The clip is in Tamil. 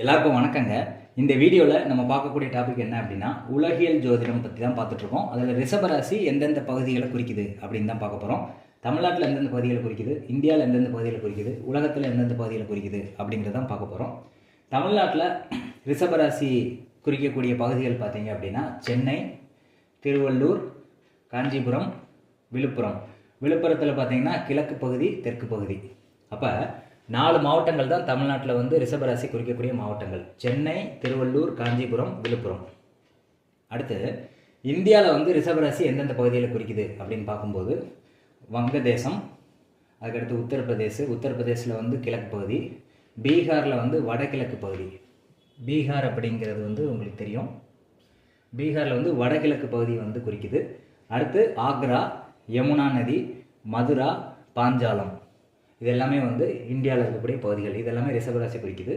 எல்லாருக்கும் வணக்கங்க. இந்த வீடியோவில் நம்ம பார்க்கக்கூடிய டாபிக் என்ன அப்படின்னா உலகியல் ஜோதிடம் பற்றி தான் பார்த்துட்ருக்கோம். அதில் ரிஷபராசி எந்தெந்த பகுதிகளை குறிக்குது அப்படின்னு தான் பார்க்க போகிறோம். தமிழ்நாட்டில் எந்தெந்த பகுதிகளை குறிக்குது, இந்தியாவில் எந்தெந்த பகுதிகளை குறிக்குது, உலகத்தில் எந்தெந்த பகுதிகளை குறிக்குது அப்படிங்கிறதான் பார்க்க போகிறோம். தமிழ்நாட்டில் ரிஷபராசி குறிக்கக்கூடிய பகுதிகள் பார்த்தீங்க அப்படின்னா சென்னை, திருவள்ளூர், காஞ்சிபுரம், விழுப்புரம். விழுப்புரத்தில் பார்த்தீங்கன்னா கிழக்கு பகுதி, தெற்கு பகுதி. அப்போ 4 மாவட்டங்கள் தான் தமிழ்நாட்டில் வந்து ரிஷபராசி குறிக்கக்கூடிய மாவட்டங்கள்: சென்னை, திருவள்ளூர், காஞ்சிபுரம், விழுப்புரம். அடுத்து இந்தியாவில் வந்து ரிஷபராசி எந்தெந்த பகுதியில் குறிக்குது அப்படின்னு பார்க்கும்போது வங்கதேசம், அதுக்கடுத்து உத்தரப்பிரதேசில் வந்து கிழக்கு பகுதி, பீகாரில் வந்து வடகிழக்கு பகுதி. பீகார் அப்படிங்கிறது வந்து உங்களுக்கு தெரியும். பீகாரில் வந்து வடகிழக்கு பகுதி வந்து குறிக்குது. அடுத்து ஆக்ரா, யமுனா நதி, மதுரா, பாஞ்சாலம். இது எல்லாமே வந்து இந்தியாவில் இருக்கக்கூடிய பகுதிகள். இது எல்லாமே ரிஷபராசி குறிக்குது.